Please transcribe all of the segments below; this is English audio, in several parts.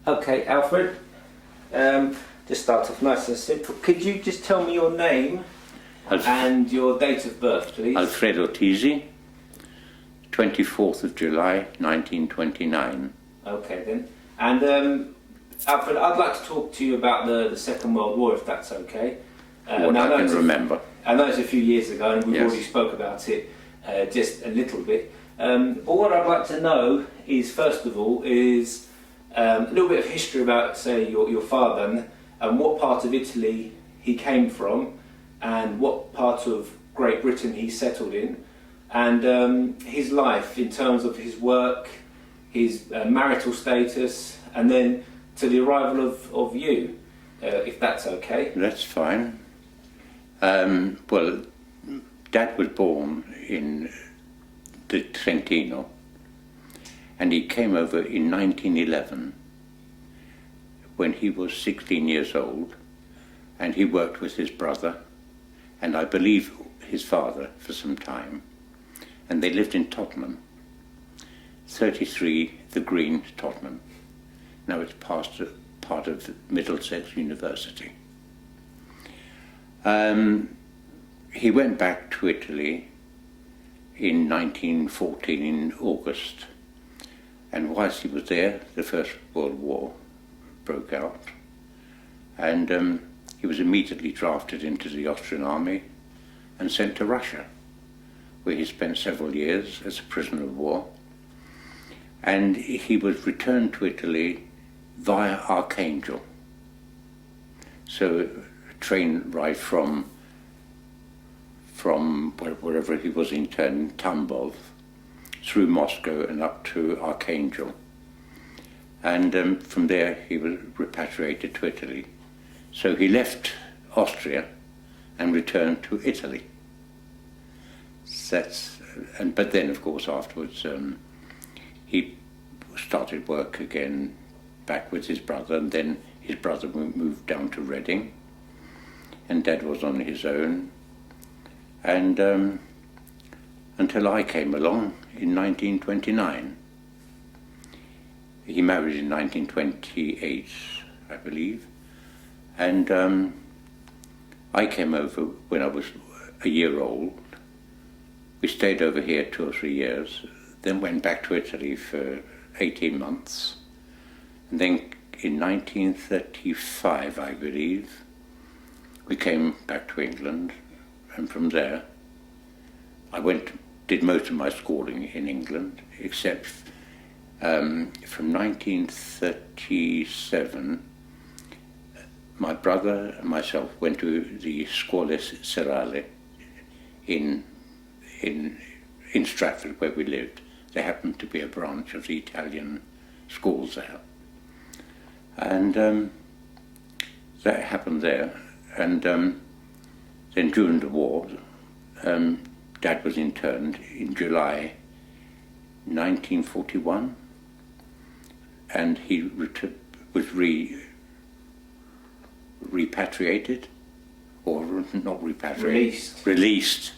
Okay, Alfred, just start off nice and simple. Could you just tell me your name and your date of birth, please? Alfredo Tisi, 24th of July, 1929. Okay then. And Alfred, I'd like to talk to you about the Second World War, if that's okay. What I can remember. I know it's a few years ago and we've Yes. already spoke about it just a little bit. But what I'd like to know is, first of all, is a little bit of history about, say, your father and what part of Italy he came from and what part of Great Britain he settled in, and his life in terms of his work, his marital status, and then to the arrival of you, if that's okay. That's fine. Well, Dad was born in the Trentino, and he came over in 1911 when he was 16 years old, and he worked with his brother and I believe his father for some time, and they lived in Tottenham, 33 The Green, Tottenham. Now it's part of Middlesex University. He went back to Italy in 1914 in August, and whilst he was there, the First World War broke out, and he was immediately drafted into the Austrian army and sent to Russia, where he spent several years as a prisoner of war, and he was returned to Italy via Archangel. So a train ride from wherever he was interned, Tambov, through Moscow and up to Archangel. And from there he was repatriated to Italy. So he left Austria and returned to Italy. But then, of course, afterwards he started work again back with his brother, and then his brother moved down to Reading, and Dad was on his own, and until I came along in 1929. He married in 1928, I believe, and I came over when I was a year old. We stayed over here 2 or 3 years, then went back to Italy for 18 months, and then in 1935, I believe, we came back to England, and from there I did most of my schooling in England, except from 1937, my brother and myself went to the Scuole Serali in Stratford, where we lived. There happened to be a branch of the Italian schools there. And that happened there. And then during the war, Dad was interned in July 1941, and he was repatriated, or not repatriated, released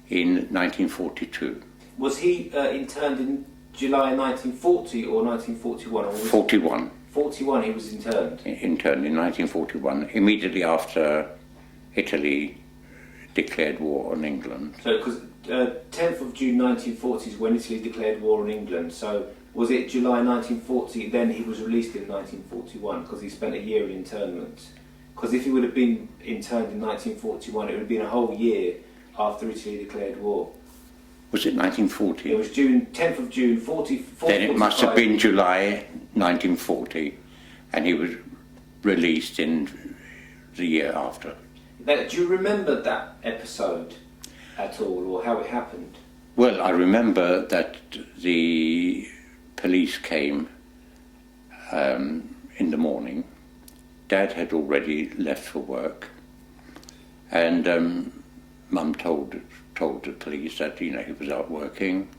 in 1942. Was he interned in July 1940 or 1941? Or 41. 41 he was interned? Interned in 1941, immediately after Italy declared war on England. So, because 10th of June 1940 is when Italy declared war on England, so was it July 1940, then he was released in 1941, because he spent a year in internment? Because if he would have been interned in 1941, it would have been a whole year after Italy declared war. Was it 1940? It was 10th of June 40. Then it must have been July 1940, and he was released in the year after. Do you remember that episode at all, or how it happened? Well, I remember that the police came in the morning. Dad had already left for work, and Mum told the police that, he was out working,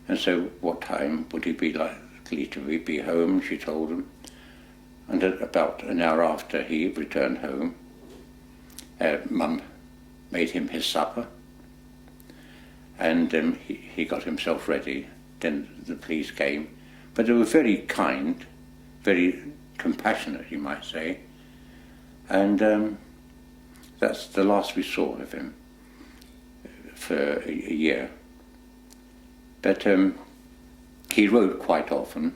and so what time would he be likely to be home, she told him. And about an hour after he returned home, Mum made him his supper, and he got himself ready. Then the police came, but they were very kind, very compassionate, you might say. And that's the last we saw of him for a year. But he wrote quite often.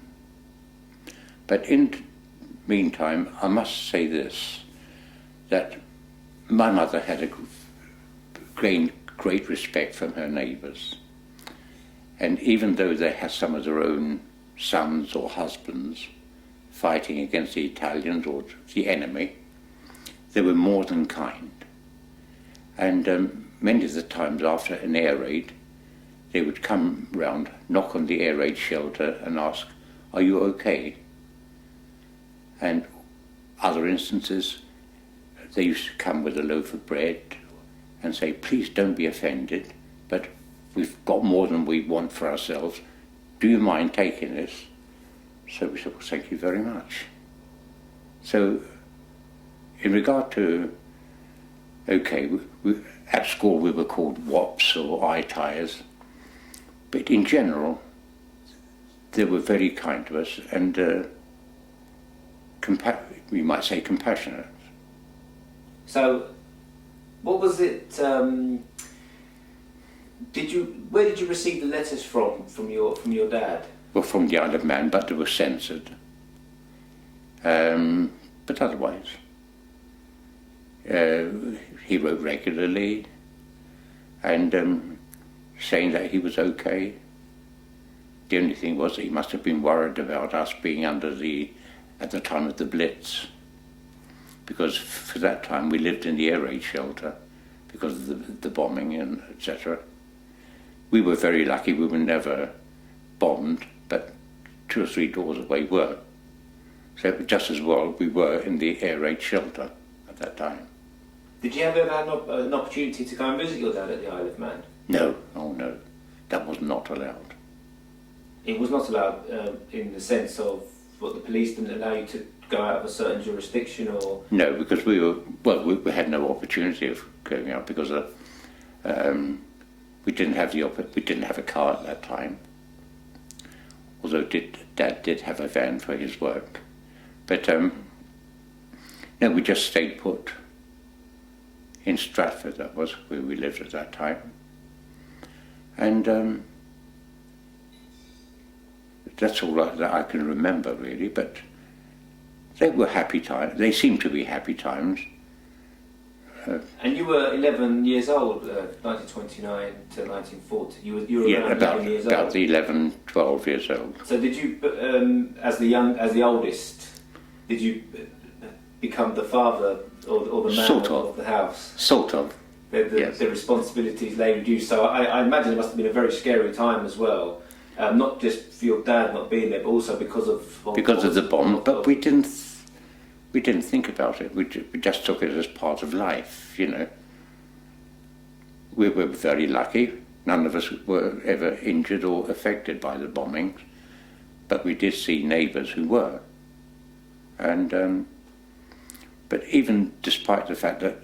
But in the meantime, I must say this, that my mother had a great respect from her neighbours. And even though they had some of their own sons or husbands fighting against the Italians or the enemy, they were more than kind. And many of the times after an air raid, they would come round, knock on the air raid shelter and ask, "Are you okay?" And other instances, they used to come with a loaf of bread and say, "Please don't be offended, but we've got more than we want for ourselves. Do you mind taking this?" So we said, "Well, thank you very much." So in regard to, okay, at school we were called wops or eye tires, but in general they were very kind to us and we might say compassionate. So what was it, where did you receive the letters from your dad? Well, from the Isle of Man, but they were censored. But otherwise, he wrote regularly and saying that he was okay. The only thing was that he must have been worried about us being at the time of the Blitz, because for that time we lived in the air raid shelter because of the bombing and etc. We were very lucky, we were never bombed, but 2 or 3 doors away were. So just as well we were in the air raid shelter at that time. Did you ever have an opportunity to go and visit your dad at the Isle of Man? No, oh no, that was not allowed. It was not allowed in the sense of what, the police didn't allow you to go out of a certain jurisdiction, or? No, because we had no opportunity of going out because we didn't have a car at that time. Although Dad did have a van for his work, but no, we just stayed put in Stratford. That was where we lived at that time, and that's all that I can remember really. But they were happy times. They seemed to be happy times. And you were 11 years old, 1929 to 1940. You were around 11 years old. About 11, 12 years old. So did you, as the oldest, did you become the father or the man of the house? Sort of. Yes. The responsibilities lay with you. So I imagine it must have been a very scary time as well. Not just for your dad not being there, but also because of the bomb. But we didn't think about it. We just took it as part of life, you know. We were very lucky. None of us were ever injured or affected by the bombings, but we did see neighbours who were. And but even despite the fact that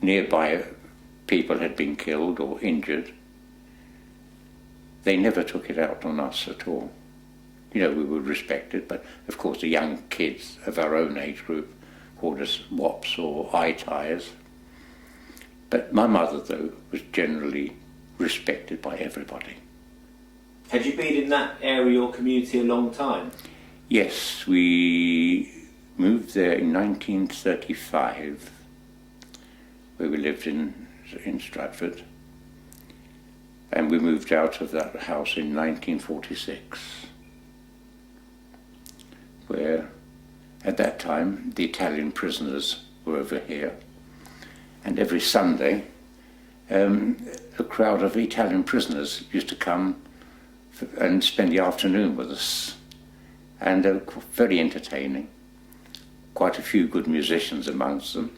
nearby people had been killed or injured, they never took it out on us at all. You know, we were respected, but of course the young kids of our own age group called us wops or eye tires. But my mother, though, was generally respected by everybody. Had you been in that area or community a long time? Yes, we moved there in 1935, where we lived in Stratford. And we moved out of that house in 1946, where at that time the Italian prisoners were over here, and every Sunday a crowd of Italian prisoners used to come and spend the afternoon with us, and they were very entertaining. Quite a few good musicians amongst them,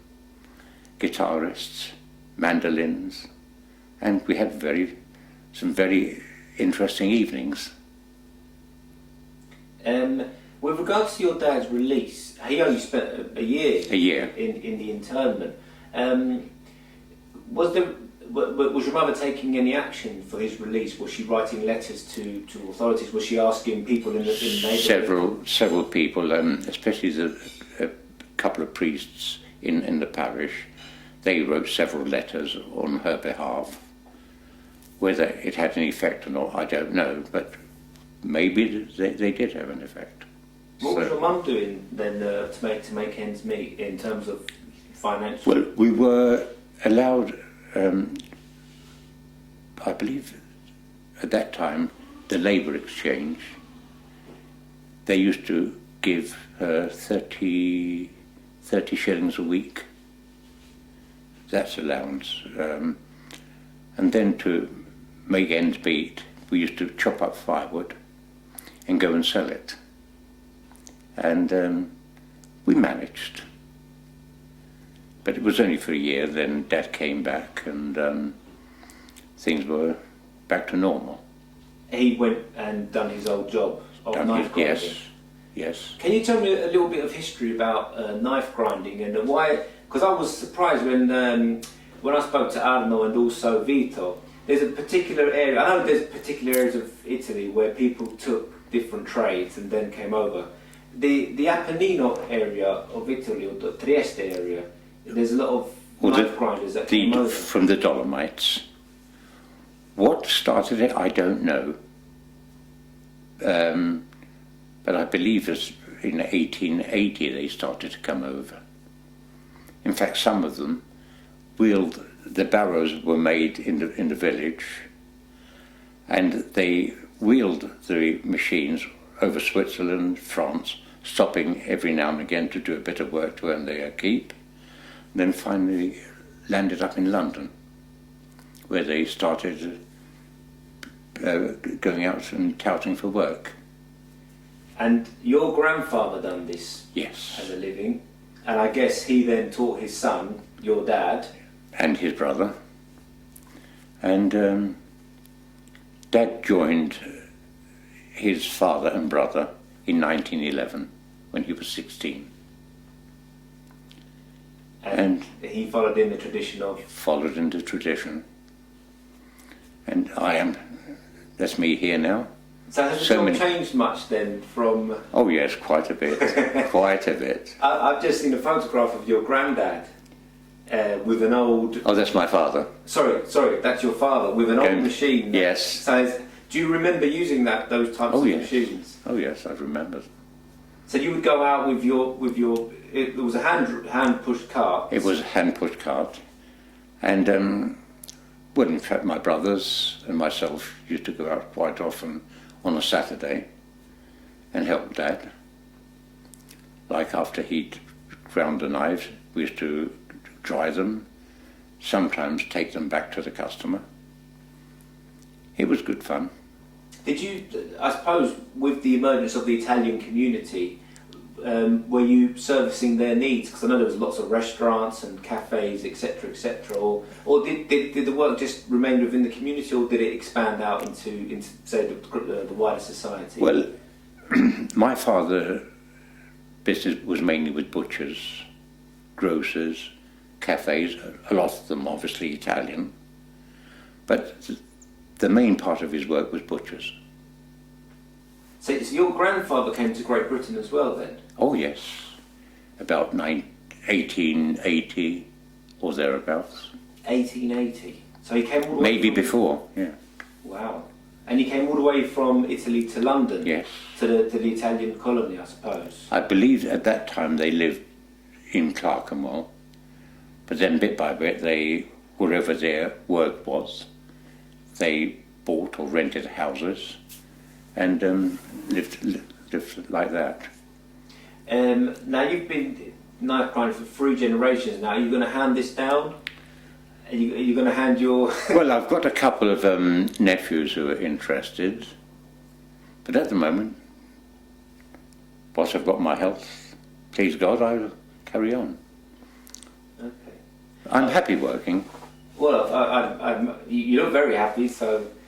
guitarists, mandolins, and we had some very interesting evenings. With regards to your dad's release, he only spent a year. A year. In the internment. Was there but was your mother taking any action for his release? Was she writing letters to authorities? Was she asking people in the neighbourhood? Several people, especially a couple of priests in the parish, they wrote several letters on her behalf. Whether it had any effect or not, I don't know, but maybe they did have an effect. What was your mum doing then to make ends meet in terms of financial? Well, we were allowed, I believe, at that time, the labour exchange. They used to give her 30 shillings a week. That's allowance. And then to make ends meet, we used to chop up firewood and go and sell it. And we managed. But it was only for a year, then Dad came back and things were back to normal. He went and done his old job of knife grinding? Yes. Can you tell me a little bit of history about knife grinding and why? Because I was surprised when I spoke to Arno and also Vito. There's a particular area, I know there's particular areas of Italy where people took different trades and then came over. The Apennino area of Italy, or the Trieste area, there's a lot of knife grinders that came over. From the Dolomites. What started it, I don't know. But I believe in 1880 they started to come over. In fact, some of them wheeled, the barrows were made in the village, and they wheeled the machines over Switzerland, France, stopping every now and again to do a bit of work to earn their keep, and then finally landed up in London, where they started going out and touting for work. And your grandfather done this? Yes. As a living, and I guess he then taught his son, your dad, and his brother, and Dad joined his father and brother in 1911 when he was 16. And he followed in the tradition of... Followed in the tradition. And that's me here now. So has the job changed much then from... Oh yes, quite a bit, quite a bit. I've just seen a photograph of your granddad with an old... Oh, that's my father. Sorry, that's your father, with an old machine. Yes. So do you remember using those types of machines? Oh yes, I remember. So you would go out with your it was a hand pushed cart. It was a hand pushed cart, and well, in fact, my brothers and myself used to go out quite often on a Saturday and help Dad. Like after he'd ground the knives, we used to dry them, sometimes take them back to the customer. It was good fun. Did you, I suppose, with the emergence of the Italian community, were you servicing their needs? Because I know there was lots of restaurants and cafés, etc., or did the work just remain within the community, or did it expand out into say, the wider society? Well, my father's business was mainly with butchers, grocers, cafés, a lot of them obviously Italian, but the main part of his work was butchers. So your grandfather came to Great Britain as well then? Oh yes, about 1880 or thereabouts. 1880? So he came all the way Maybe before, yeah. Wow. And he came all the way from Italy to London? Yes. To the Italian colony, I suppose? I believe at that time they lived in Clerkenwell, but then bit by bit, wherever their work was, they bought or rented houses and lived like that. Now you've been knife grinding for 3 generations now. Are you going to hand this down? Are you going to hand your... Well, I've got a couple of nephews who are interested, but at the moment, whilst I've got my health, please God, I'll carry on. Okay. I'm happy working. Well, you look very happy, so